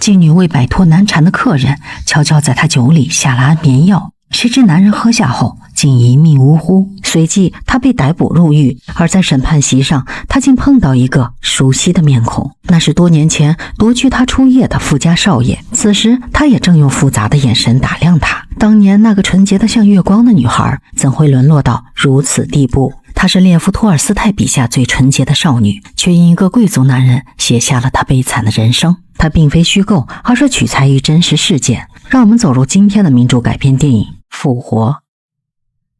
妓女为摆脱难缠的客人，悄悄在他酒里下了安眠药。谁知男人喝下后竟一命呜呼，随即他被逮捕入狱。而在审判席上，他竟碰到一个熟悉的面孔，那是多年前夺去他初夜的富家少爷。此时他也正用复杂的眼神打量他，当年那个纯洁的像月光的女孩，怎会沦落到如此地步？她是列夫·托尔斯泰笔下最纯洁的少女，却因一个贵族男人写下了她悲惨的人生。她并非虚构，而是取材于真实事件。让我们走入今天的名著改编电影《复活》。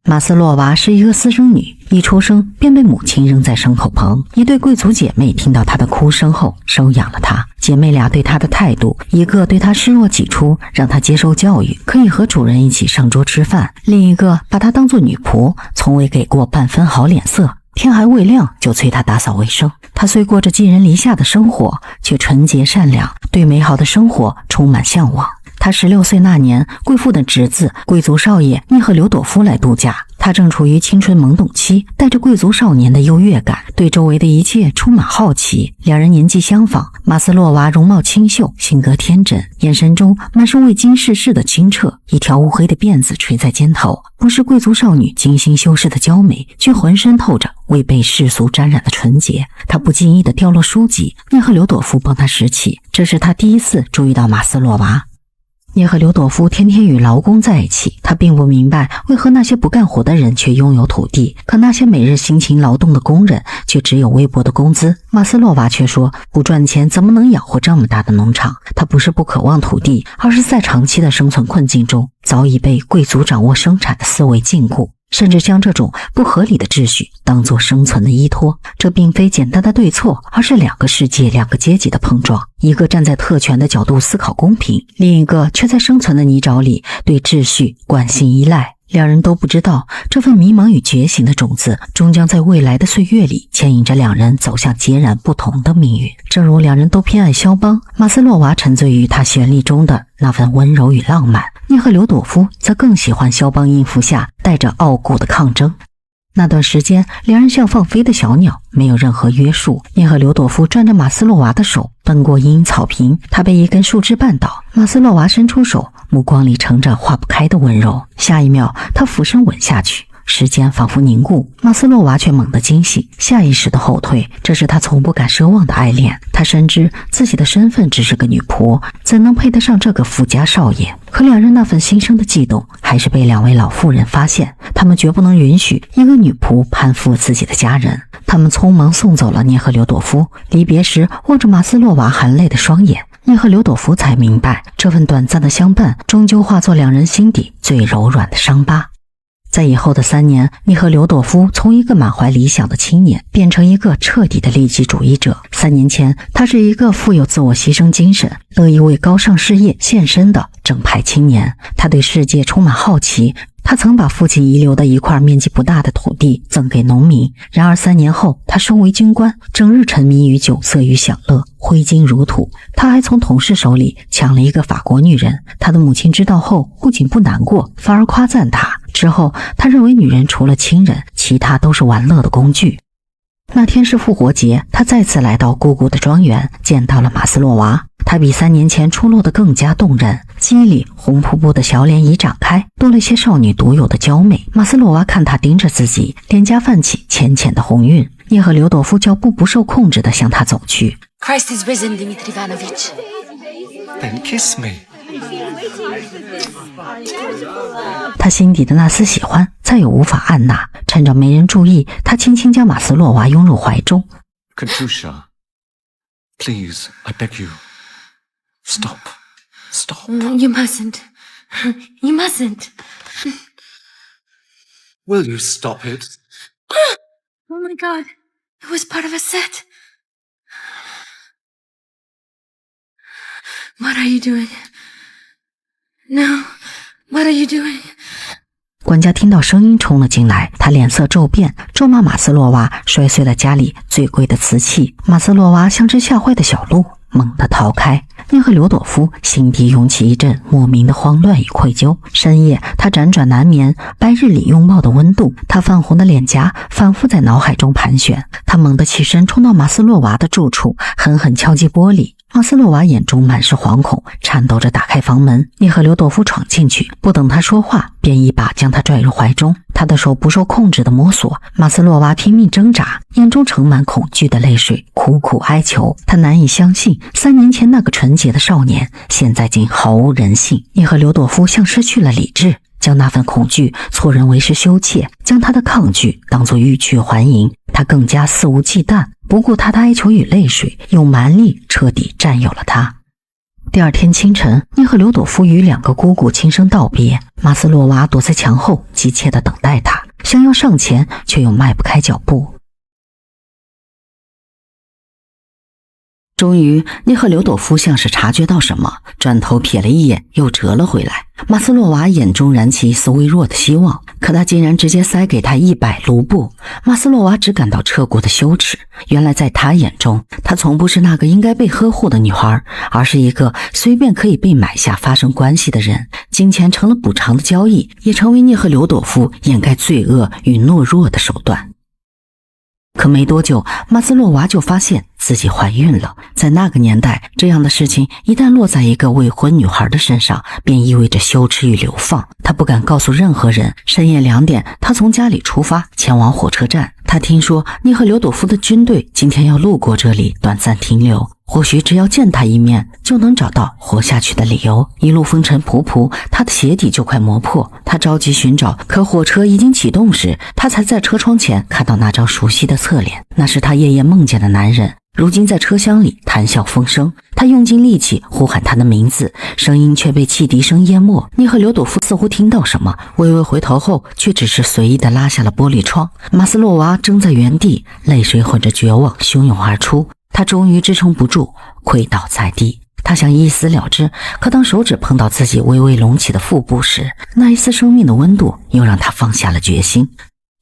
马斯洛娃是一个私生女，一出生便被母亲扔在牲口棚。一对贵族姐妹听到她的哭声后收养了她。姐妹俩对她的态度，一个对她视若己出，让她接受教育，可以和主人一起上桌吃饭；另一个把她当作女仆，从未给过半分好脸色。天还未亮就催她打扫卫生。她虽过着寄人篱下的生活，却纯洁善良，对美好的生活充满向往。他16岁那年，贵妇的侄子贵族少爷涅赫留朵夫来度假，他正处于青春懵懂期，带着贵族少年的优越感，对周围的一切充满好奇。两人年纪相仿，马斯洛娃容貌清秀，性格天真，眼神中满是未经世事的清澈，一条乌黑的辫子垂在肩头，不是贵族少女精心修饰的娇美，却浑身透着未被世俗沾染的纯洁。他不经意地掉落书籍，涅赫留朵夫帮他拾起，这是他第一次注意到马斯洛娃。涅赫留朵夫天天与劳工在一起，他并不明白为何那些不干活的人却拥有土地，可那些每日辛勤劳动的工人却只有微薄的工资。马斯洛娃却说，不赚钱怎么能养活这么大的农场？他不是不渴望土地，而是在长期的生存困境中，早已被贵族掌握生产的思维禁锢，甚至将这种不合理的秩序当作生存的依托。这并非简单的对错，而是两个世界、两个阶级的碰撞。一个站在特权的角度思考公平，另一个却在生存的泥沼里对秩序惯性依赖。两人都不知道，这份迷茫与觉醒的种子终将在未来的岁月里牵引着两人走向截然不同的命运。正如两人都偏爱肖邦，马斯洛娃沉醉于他旋律中的那份温柔与浪漫，涅赫留朵夫则更喜欢肖邦音符下带着傲骨的抗争。那段时间，两人像放飞的小鸟，没有任何约束。涅赫留朵夫攥着马斯洛娃的手，奔过阴草坪，他被一根树枝绊倒，马斯洛娃伸出手，目光里盛着化不开的温柔。下一秒，他俯身吻下去，时间仿佛凝固，马斯洛娃却猛地惊醒，下意识的后退，这是他从不敢奢望的爱恋。他深知自己的身份只是个女仆，怎能配得上这个富家少爷？可两人那份心生的悸动还是被两位老妇人发现，他们绝不能允许一个女仆攀附自己的家人。他们匆忙送走了涅赫留朵夫，离别时望着马斯洛娃含泪的双眼，涅赫留朵夫才明白，这份短暂的相伴终究化作两人心底最柔软的伤疤。在以后的3年，涅赫留朵夫从一个满怀理想的青年变成一个彻底的利己主义者。3年前，他是一个富有自我牺牲精神、乐意为高尚事业献身的正派青年。他对世界充满好奇，他曾把父亲遗留的一块面积不大的土地赠给农民。然而3年后，他升为军官，整日沉迷于酒色与享乐，挥金如土。他还从同事手里抢了一个法国女人。他的母亲知道后，不仅不难过，反而夸赞他。之后，他认为女人除了亲人，其他都是玩乐的工具。那天是复活节，他再次来到姑姑的庄园，见到了马斯洛娃。她比3年前出落得更加动人，记忆里红扑扑的小脸已展开，多了些少女独有的娇美。马斯洛娃看她盯着自己，脸颊泛起浅浅的红晕。涅赫留朵夫脚步不受控制地向她走去。 Christ is risen, Dmitri Ivanovich. Then kiss me. 他心底的那丝喜欢再也无法按捺，趁着没人注意，他轻轻将马斯洛娃拥入怀中。 Katusha, please, I beg you. Stop. Stop. You mustn't. You mustn't. Will you stop it? Oh my God. It was part of a set. What are you doing? No. What are you doing? 管家听到声音冲了进来，他脸色骤变，咒骂马斯洛娃摔碎了家里最贵的瓷器。马斯洛娃像只吓坏的小鹿，猛地逃开。涅赫留朵夫心底涌起一阵莫名的慌乱与愧疚。深夜，他辗转难眠，白日里拥抱的温度，他泛红的脸颊反复在脑海中盘旋。他猛地起身，冲到马斯洛娃的住处，狠狠敲击玻璃。马斯洛娃眼中满是惶恐，颤抖着打开房门。涅赫留朵夫闯进去，不等他说话，便一把将他拽入怀中。他的手不受控制地摸索，马斯洛娃拼命挣扎，眼中盛满恐惧的泪水，苦苦哀求。他难以相信，3年前那个纯洁的少年，现在竟毫无人性。涅赫留朵夫像失去了理智，将那份恐惧错认为是羞怯，将他的抗拒当作欲拒还迎。他更加肆无忌惮，不顾他的哀求与泪水，用蛮力彻底占有了他。第二天清晨，涅赫留朵夫与2个姑姑轻声道别。马斯洛娃躲在墙后，急切地等待他，想要上前，却又迈不开脚步。终于，涅赫留朵夫像是察觉到什么，转头瞥了一眼，又折了回来。马斯洛娃眼中燃起一丝微弱的希望，可他竟然直接塞给他100卢布。马斯洛娃只感到彻骨的羞耻。原来在他眼中，她从不是那个应该被呵护的女孩，而是一个随便可以被买下发生关系的人。金钱成了补偿的交易，也成为涅赫留朵夫掩盖罪恶与懦弱的手段。可没多久，马斯洛娃就发现自己怀孕了。在那个年代，这样的事情一旦落在一个未婚女孩的身上，便意味着羞耻与流放。她不敢告诉任何人。深夜2点，她从家里出发，前往火车站。她听说涅赫留朵夫的军队今天要路过这里，短暂停留。或许只要见他一面，就能找到活下去的理由。一路风尘仆仆，他的鞋底就快磨破。他着急寻找，可火车已经启动时，他才在车窗前看到那张熟悉的侧脸。那是他夜夜梦见的男人，如今在车厢里谈笑风生。他用尽力气呼喊他的名字，声音却被汽笛声淹没。涅赫留朵夫似乎听到什么，微微回头后，却只是随意地拉下了玻璃窗。马斯洛娃怔在原地，泪水混着绝望汹涌而出。他终于支撑不住，跪倒在地。他想一死了之，可当手指碰到自己微微隆起的腹部时，那一丝生命的温度又让他放下了决心。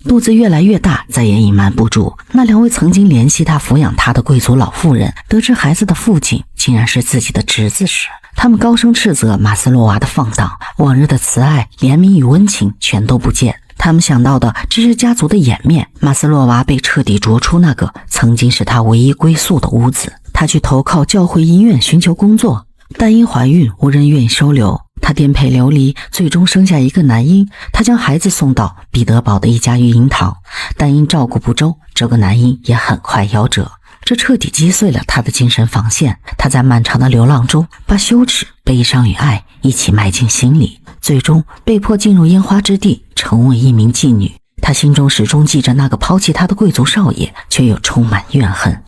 肚子越来越大，再也隐瞒不住。那2位曾经怜惜他抚养他的贵族老妇人，得知孩子的父亲竟然是自己的侄子时，他们高声斥责马斯洛娃的放荡，往日的慈爱、怜悯与温情全都不见。他们想到的只是家族的颜面。马斯洛娃被彻底逐出那个曾经是他唯一归宿的屋子。他去投靠教会医院寻求工作，但因怀孕无人愿意收留。他颠沛流离，最终生下一个男婴。他将孩子送到彼得堡的一家育婴堂，但因照顾不周，这个男婴也很快夭折。这彻底击碎了他的精神防线。他在漫长的流浪中，把羞耻、悲伤与爱一起埋进心里，最终被迫进入烟花之地，成为一名妓女。他心中始终记着那个抛弃他的贵族少爷，却又充满怨恨。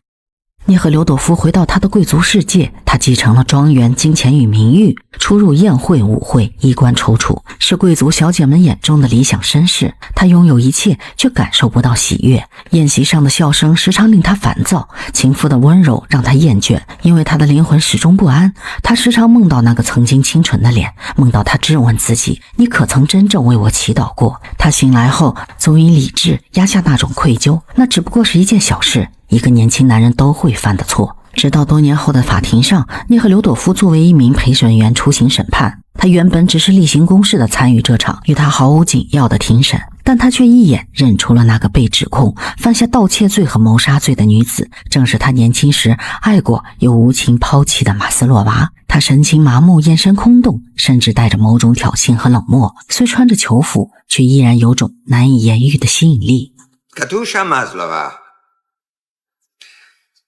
涅赫留朵夫回到他的贵族世界，他继承了庄园、金钱与名誉，出入宴会、舞会，衣冠楚楚，是贵族小姐们眼中的理想绅士。他拥有一切，却感受不到喜悦。宴席上的笑声时常令他烦躁，情妇的温柔让他厌倦，因为他的灵魂始终不安。他时常梦到那个曾经清纯的脸，梦到他质问自己：你可曾真正为我祈祷过？他醒来后，总以理智压下那种愧疚，那只不过是一件小事，一个年轻男人都会犯的错。直到多年后的法庭上，涅赫留朵夫作为一名陪审员出席审判。他原本只是例行公事的参与这场与他毫无紧要的庭审，但他却一眼认出了那个被指控犯下盗窃罪和谋杀罪的女子，正是他年轻时爱过又无情抛弃的马斯洛娃。他神情麻木，眼神空洞，甚至带着某种挑衅和冷漠，虽穿着囚服，却依然有种难以言喻的吸引力。Katusha Maslova,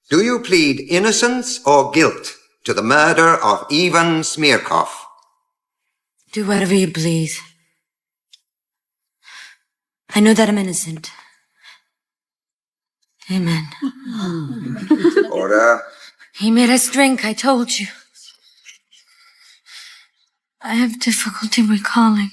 do you plead innocence or guilt to the murder of Ivan Smirkov? Do whatever you please. I know that I'm innocent. Amen. Order. He made us drink, I told you. I have difficulty recalling.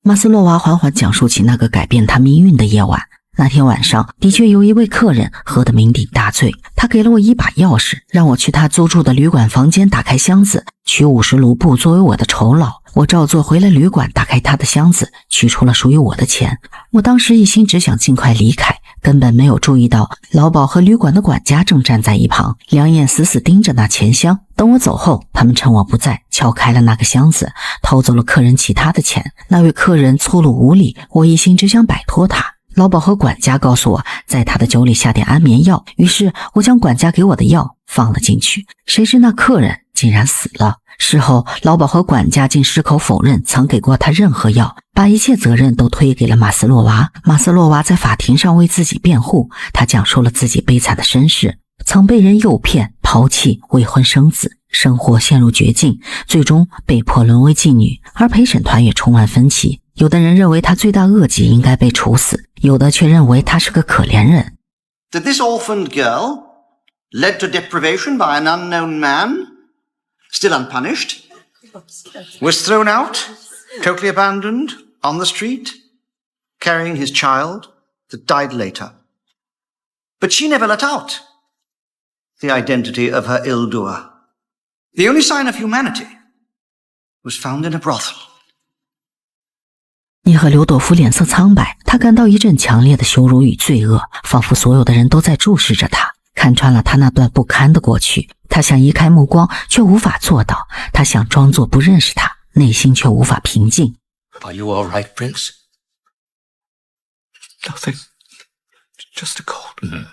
马斯洛娃缓缓讲述起那个改变他命运的夜晚。那天晚上的确有一位客人喝得酩酊大醉，他给了我一把钥匙，让我去他租住的旅馆房间打开箱子，取50卢布作为我的酬劳。我照做回了旅馆，打开他的箱子，取出了属于我的钱。我当时一心只想尽快离开，根本没有注意到老鸨和旅馆的管家正站在一旁，两眼死死盯着那钱箱。等我走后，他们趁我不在撬开了那个箱子，偷走了客人其他的钱。那位客人粗鲁无礼，我一心只想摆脱他。劳保和管家告诉我，在他的酒里下点安眠药，于是我将管家给我的药放了进去，谁知那客人竟然死了。事后，劳保和管家竟矢口否认曾给过他任何药，把一切责任都推给了马斯洛娃。马斯洛娃在法庭上为自己辩护，他讲述了自己悲惨的身世，曾被人诱骗、抛弃、未婚生子，生活陷入绝境，最终被迫沦为妓女。而陪审团也充满分歧，有的人认为他罪大恶极，应该被处死，有的却认为他是个可怜人。 That this orphaned girl, led to deprivation by an unknown man, still unpunished, was thrown out, totally abandoned, on the street, carrying his child that died later. But she never let out the identity of her ill doer. The only sign of humanity was found in a brothel. 涅赫留朵夫脸色苍白，他感到一阵强烈的羞辱与罪恶，仿佛所有的人都在注视着他，看穿了他那段不堪的过去。他想移开目光，却无法做到；他想装作不认识他，内心却无法平静。 Are you all right, Prince? Nothing. Just a cold.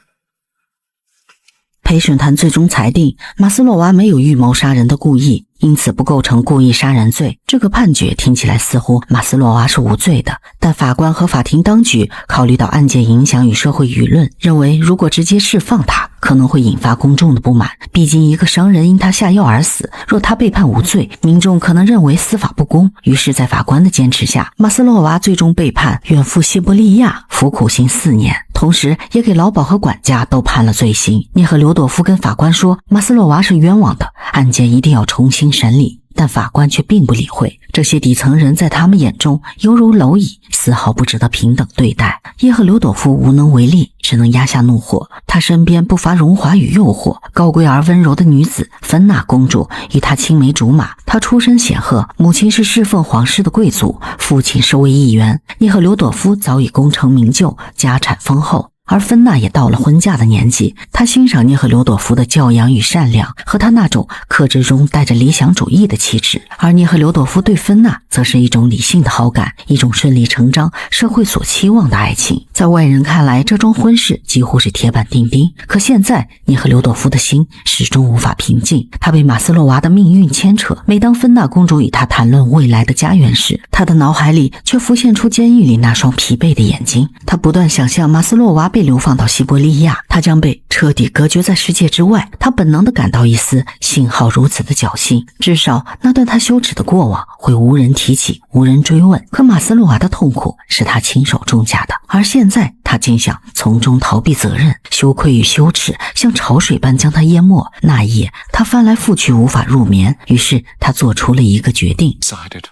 陪审团最终裁定，马斯洛娃没有预谋杀人的故意，因此不构成故意杀人罪。这个判决听起来似乎马斯洛娃是无罪的，但法官和法庭当局考虑到案件影响与社会舆论，认为如果直接释放他，可能会引发公众的不满。毕竟一个商人因他下药而死，若他被判无罪，民众可能认为司法不公。于是在法官的坚持下，马斯洛娃最终被判远赴西伯利亚服苦刑4年，同时也给劳保和管家都判了罪刑。涅赫留朵夫跟法官说，马斯洛娃是冤枉的，案件一定要重新审理。但法官却并不理会，这些底层人在他们眼中犹如蝼蚁，丝毫不值得平等对待。叶赫留朵夫无能为力，只能压下怒火。他身边不乏荣华与诱惑，高贵而温柔的女子芬娜公主与他青梅竹马。她出身显赫，母亲是侍奉皇室的贵族，父亲是位议员。叶赫留朵夫早已功成名就，家产丰厚。而芬娜也到了婚嫁的年纪，她欣赏涅赫留朵夫的教养与善良，和他那种克制中带着理想主义的气质。而涅赫留朵夫对芬娜则是一种理性的好感，一种顺理成章社会所期望的爱情。在外人看来，这桩婚事几乎是铁板钉钉。可现在，涅赫留朵夫的心始终无法平静，他被马斯洛娃的命运牵扯。每当芬娜公主与他谈论未来的家园时，他的脑海里却浮现出监狱里那双疲惫的眼睛。他不断想象马斯洛娃被流放到西伯利亚，他将被彻底隔绝在世界之外。他本能地感到一丝幸好如此的侥幸，至少那段他羞耻的过往会无人提起，无人追问。可马斯洛娃的痛苦是他亲手种下的，而现在他竟想从中逃避责任，羞愧与羞耻像潮水般将他淹没。那一夜，他翻来覆去无法入眠，于是他做出了一个决定。 Decided.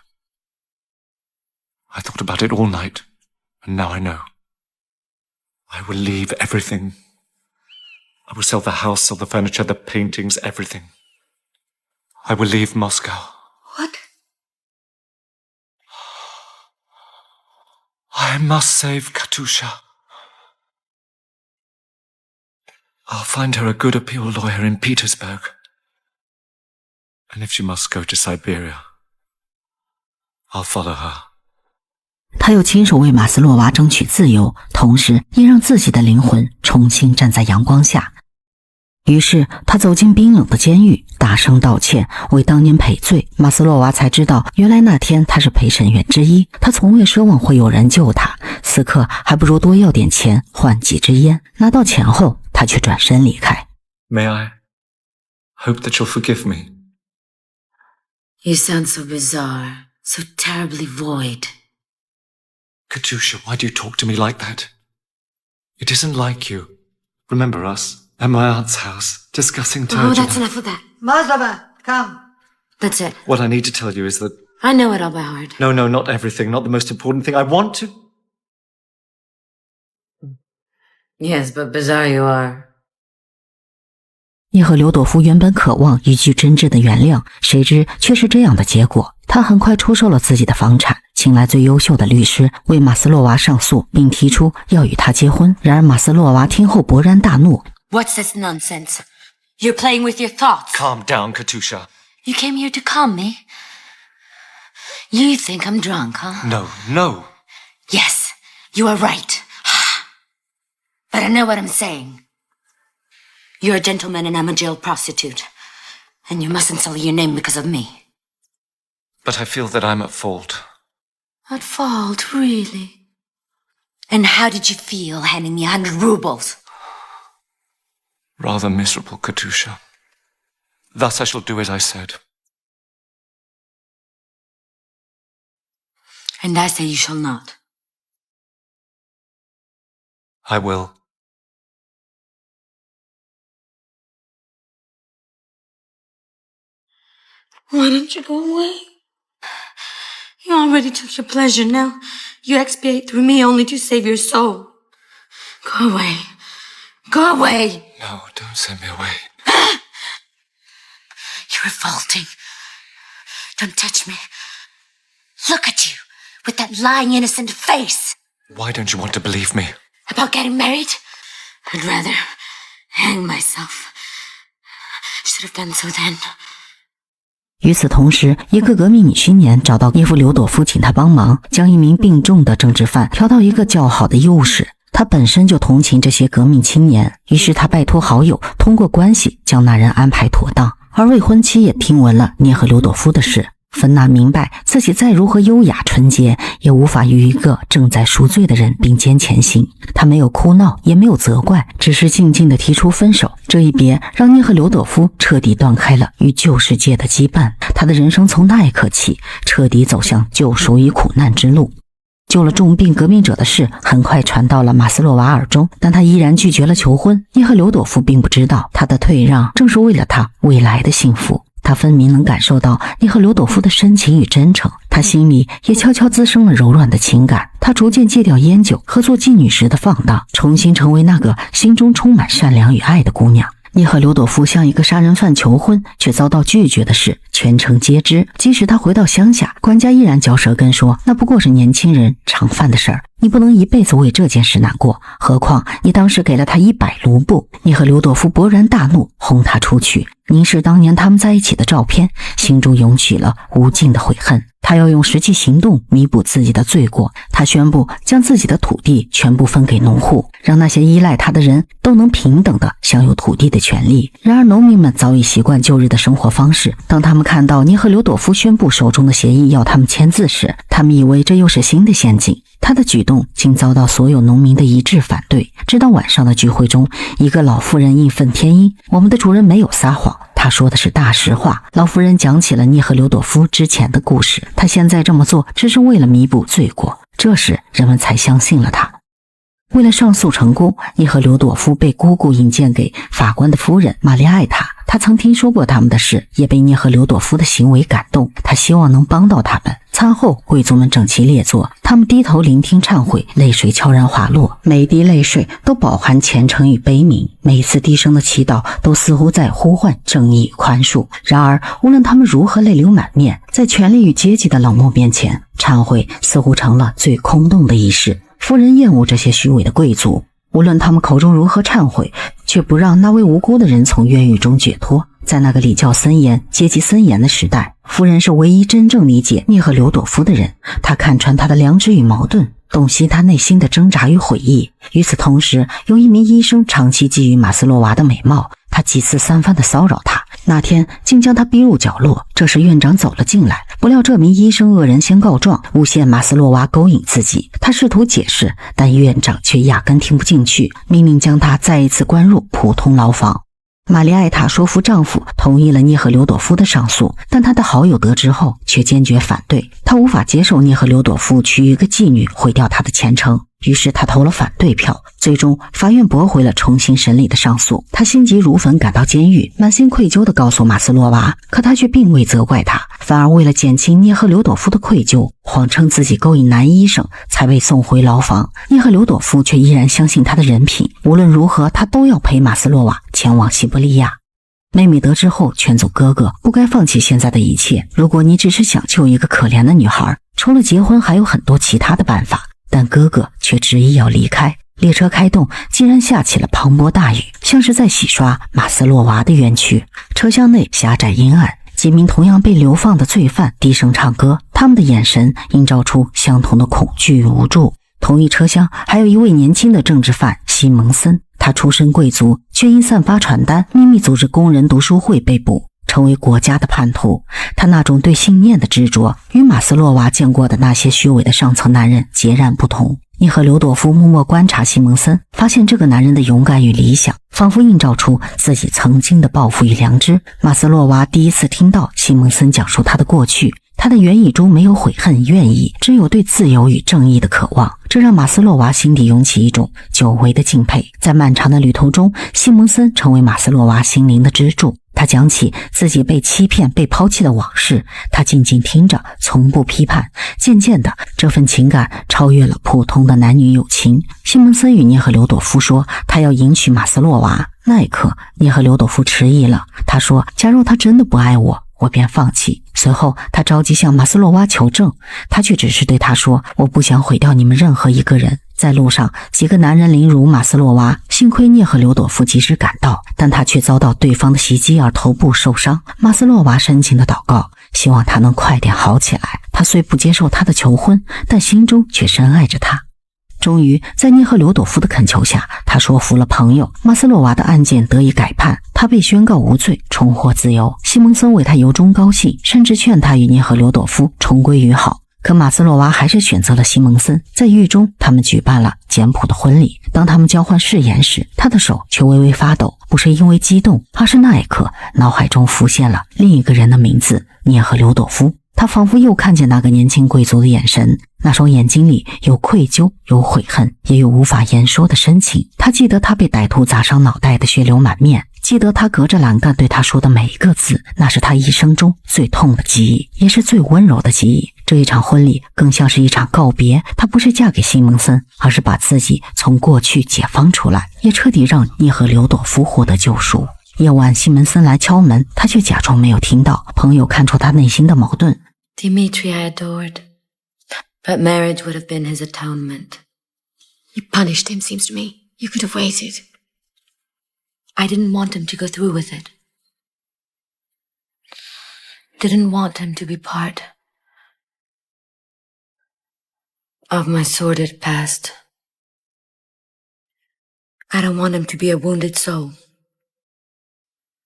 I thought about it all night, and now I know. I will leave everything. I will sell the house, sell the furniture, the paintings, everything. I will leave Moscow. What? I must save Katusha. I'll find her a good appeal lawyer in Petersburg. And if she must go to Siberia, I'll follow her. 他又亲手为马斯洛娃争取自由，同时也让自己的灵魂重新站在阳光下。于是他走进冰冷的监狱，大声道歉，为当年赔罪。马斯洛娃才知道，原来那天他是陪审员之一，他从未奢望会有人救他，此刻还不如多要点钱换几支烟。拿到钱后，他却转身离开。 May I hope that you'll forgive me? You sound so bizarre, so terribly void. Katusha, why do you talk to me like that? It isn't like you. Remember us at my aunt's house, discussing Oh, Turgenev. that's enough of that. Maslova, come. That's it. What I need to tell you is that... I know it all by heart. No, not everything, not the most important thing. I want to... Yes, but bizarre you are. 叶赫留朵夫原本渴望一句真挚的原谅，谁知却是这样的结果。他很快出售了自己的房产，请来最优秀的律师为马斯洛娃上诉，并提出要与他结婚。然而马斯洛娃听后勃然大怒。 What's this nonsense? You're playing with your thoughts. Calm down, Katusha. You came here to calm me? You think I'm drunk, huh? No. Yes, you are right. But I know what I'm saying. You're a gentleman and I'm a jail prostitute. And you mustn't sully your name because of me. But I feel that I'm at fault. At fault, really? And how did you feel handing me 100 rubles? Rather miserable, Katusha. Thus I shall do as I said. And I say you shall not. I will. Why don't you go away? You already took your pleasure. Now you expiate through me only to save your soul. Go away. Go away. No, don't send me away. You're revolting. Don't touch me. Look at you with that lying, innocent face. Why don't you want to believe me? About getting married? I'd rather hang myself. Should have done so then. 与此同时，一个革命女青年找到叶夫留朵夫，请他帮忙将一名病重的政治犯调到一个较好的幼室。他本身就同情这些革命青年，于是他拜托好友通过关系将那人安排妥当。而未婚妻也听闻了涅赫留朵夫的事，芬娜明白自己再如何优雅纯洁，也无法与一个正在赎罪的人并肩前行。她没有哭闹，也没有责怪，只是静静地提出分手。这一别让涅赫留朵夫彻底断开了与旧世界的羁绊，他的人生从那一刻起彻底走向救赎与苦难之路。救了重病革命者的事很快传到了马斯洛娃耳中，但他依然拒绝了求婚。涅赫留朵夫并不知道，他的退让正是为了他未来的幸福。他分明能感受到涅赫留朵夫的深情与真诚，他心里也悄悄滋生了柔软的情感。他逐渐戒掉烟酒和做妓女时的放荡，重新成为那个心中充满善良与爱的姑娘。涅赫留朵夫向一个杀人犯求婚却遭到拒绝的事全城皆知，即使他回到乡下，管家依然嚼舌根说那不过是年轻人常犯的事儿，你不能一辈子为这件事难过，何况你当时给了他100卢布。涅赫留朵夫勃然大怒，轰他出去，凝视当年他们在一起的照片，心中涌起了无尽的悔恨。他要用实际行动弥补自己的罪过。他宣布将自己的土地全部分给农户，让那些依赖他的人都能平等地享有土地的权利。然而农民们早已习惯旧日的生活方式，当他们看到涅赫留朵夫宣布手中的协议要他们签字时，他们以为这又是新的陷阱。他的举动竟遭到所有农民的一致反对。直到晚上的聚会中，一个老妇人义愤填膺，我们的主人没有撒谎，他说的是大实话。老妇人讲起了涅赫留朵夫之前的故事，他现在这么做只是为了弥补罪过，这时人们才相信了他。为了上诉成功，涅赫留朵夫被姑姑引荐给法官的夫人玛丽艾塔。他曾听说过他们的事，也被涅赫留朵夫的行为感动，他希望能帮到他们。餐后，贵族们整齐列坐，他们低头聆听忏悔，泪水悄然滑落，每一滴泪水都饱含虔诚与悲悯，每一次低声的祈祷都似乎在呼唤正义与宽恕。然而，无论他们如何泪流满面，在权力与阶级的冷漠面前，忏悔似乎成了最空洞的仪式。夫人厌恶这些虚伪的贵族，无论他们口中如何忏悔，却不让那位无辜的人从冤狱中解脱。在那个礼教森严、阶级森严的时代，夫人是唯一真正理解涅赫留朵夫的人。她看穿他的良知与矛盾，洞悉他内心的挣扎与悔意。与此同时，有一名医生长期觊觎马斯洛娃的美貌，他几次3番的骚扰她，那天竟将她逼入角落。这时院长走了进来，不料这名医生恶人先告状，诬陷马斯洛娃勾引自己。他试图解释，但院长却压根听不进去，命令将他再一次关入普通牢房。玛丽艾塔说服丈夫同意了涅赫留朵夫的上诉，但她的好友得知后却坚决反对。她无法接受涅赫留朵夫娶一个妓女毁掉她的前程，于是她投了反对票。最终法院驳回了重新审理的上诉。她心急如焚赶到监狱，满心愧疚地告诉马斯洛娃，可她却并未责怪他，反而为了减轻涅赫留朵夫的愧疚，谎称自己勾引男医生才被送回牢房。涅赫留朵夫却依然相信他的人品，无论如何他都要陪马斯洛娃前往西伯利亚。妹妹得知后劝阻哥哥不该放弃现在的一切，如果你只是想救一个可怜的女孩，除了结婚还有很多其他的办法。但哥哥却执意要离开。列车开动，竟然下起了磅礴大雨，像是在洗刷马斯洛娃的冤屈。车厢内狭窄阴暗，几名同样被流放的罪犯低声唱歌，他们的眼神映照出相同的恐惧与无助。同一车厢还有一位年轻的政治犯西蒙森，他出身贵族，却因散发传单、秘密组织工人读书会被捕，成为国家的叛徒。他那种对信念的执着，与马斯洛娃见过的那些虚伪的上层男人截然不同。涅赫留朵夫默默观察西蒙森，发现这个男人的勇敢与理想，仿佛映照出自己曾经的抱负与良知。马斯洛娃第一次听到西蒙森讲述他的过去，他的原意中没有悔恨怨意，只有对自由与正义的渴望，这让马斯洛娃心底涌起一种久违的敬佩。在漫长的旅途中，西蒙森成为马斯洛娃心灵的支柱。他讲起自己被欺骗、被抛弃的往事，他静静听着，从不批判。渐渐的，这份情感超越了普通的男女友情。西蒙森与涅赫留朵夫说，他要迎娶马斯洛娃。那一刻，涅赫留朵夫迟疑了。他说，假如他真的不爱我，我便放弃。随后，他着急向马斯洛娃求证，他却只是对他说，我不想毁掉你们任何一个人。在路上，几个男人凌辱马斯洛娃，幸亏涅赫留朵夫及时赶到，但他却遭到对方的袭击而头部受伤。马斯洛娃深情的祷告，希望他能快点好起来。他虽不接受他的求婚，但心中却深爱着他。终于，在涅赫留朵夫的恳求下，他说服了朋友，马斯洛娃的案件得以改判，他被宣告无罪，重获自由。西蒙森为他由衷高兴，甚至劝他与涅赫留朵夫重归于好。可马斯洛娃还是选择了西蒙森，在狱中他们举办了简朴的婚礼。当他们交换誓言时，他的手却微微发抖，不是因为激动，而是那一刻脑海中浮现了另一个人的名字——涅赫留朵夫。他仿佛又看见那个年轻贵族的眼神，那双眼睛里有愧疚，有悔恨，也有无法言说的深情。他记得他被歹徒砸伤脑袋的血流满面，记得他隔着栏杆对他说的每一个字，那是他一生中最痛的记忆，也是最温柔的记忆。这一场婚礼更像是一场告别，她不是嫁给西蒙森，而是把自己从过去解放出来，也彻底让涅赫留朵夫获得救赎。夜晚，西蒙森来敲门，他却假装没有听到。朋友看出他内心的矛盾。Dimitri I adored, but marriage would have been his atonement. You punished him, seems to me. You could have waited. I didn't want him to go through with it. Didn't want him to be part of my sordid past. I don't want him to be a wounded soul.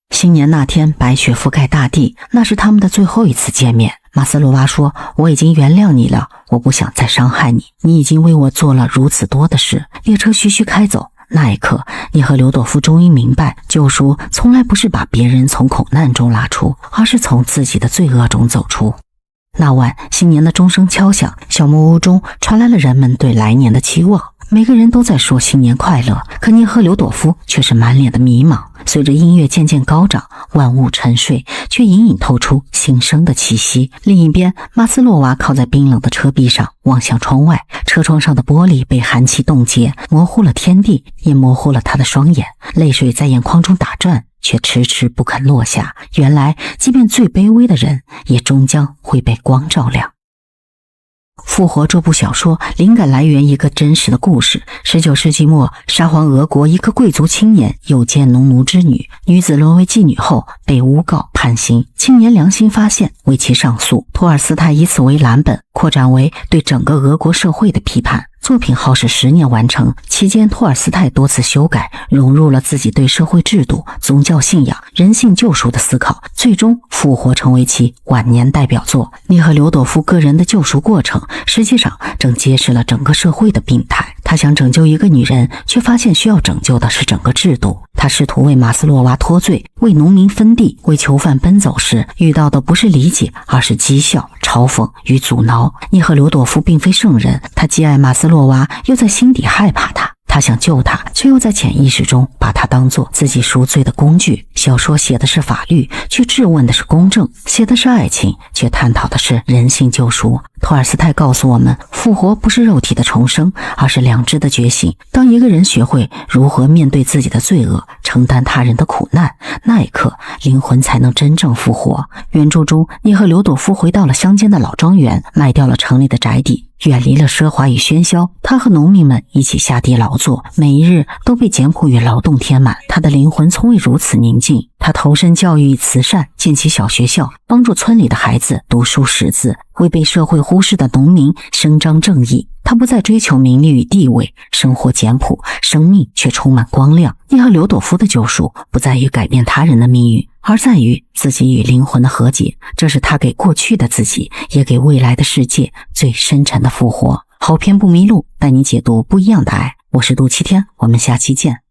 新年那天，白雪覆盖大地，那是他们的最后一次见面。马斯洛娃说，我已经原谅你了，我不想再伤害你，你已经为我做了如此多的事。列车徐徐开走，那一刻，涅赫留朵夫终于明白，救赎从来不是把别人从苦难中拉出，而是从自己的罪恶中走出。那晚，新年的钟声敲响，小木屋中传来了人们对来年的期望。每个人都在说新年快乐，可涅赫留朵夫却是满脸的迷茫。随着音乐渐渐高涨，万物沉睡，却隐隐透出新生的气息。另一边，马斯洛娃靠在冰冷的车壁上，望向窗外，车窗上的玻璃被寒气冻结，模糊了天地，也模糊了他的双眼。泪水在眼眶中打转，却迟迟不肯落下。原来，即便最卑微的人，也终将会被光照亮。复活这部小说灵感来源一个真实的故事。19世纪末，沙皇俄国一个贵族青年诱奸农奴之女，女子沦为妓女后被诬告判刑。青年良心发现，为其上诉。托尔斯泰以此为蓝本，扩展为对整个俄国社会的批判。作品耗时10年完成，期间托尔斯泰多次修改，融入了自己对社会制度、宗教信仰、人性救赎的思考，最终复活成为其晚年代表作。涅赫留朵夫个人的救赎过程，实际上正揭示了整个社会的病态。他想拯救一个女人，却发现需要拯救的是整个制度。他试图为马斯洛娃脱罪，为农民分地，为囚犯奔走时，遇到的不是理解，而是讥笑、嘲讽与阻挠。涅赫留朵夫并非圣人，他既爱马斯洛娃，又在心底害怕他。他想救他，却又在潜意识中把他当作自己赎罪的工具。小说写的是法律，却质问的是公正；写的是爱情，却探讨的是人性救赎。托尔斯泰告诉我们，复活不是肉体的重生，而是良知的觉醒。当一个人学会如何面对自己的罪恶，承担他人的苦难，那一刻灵魂才能真正复活。原著中，涅赫留朵夫回到了乡间的老庄园，卖掉了城里的宅邸，远离了奢华与喧嚣。他和农民们一起下地劳作，每一日都被简朴与劳动填满。他的灵魂从未如此宁静。他投身教育与慈善，建起小学校，帮助村里的孩子读书识字，为被社会忽视的农民伸张正义。他不再追求名利与地位，生活简朴，生命却充满光亮。你和刘朵夫的救赎不在于改变他人的命运，而在于自己与灵魂的和解。这是他给过去的自己，也给未来的世界最深沉的复活。好片不迷路，带你解读不一样的爱。我是杜七天，我们下期见。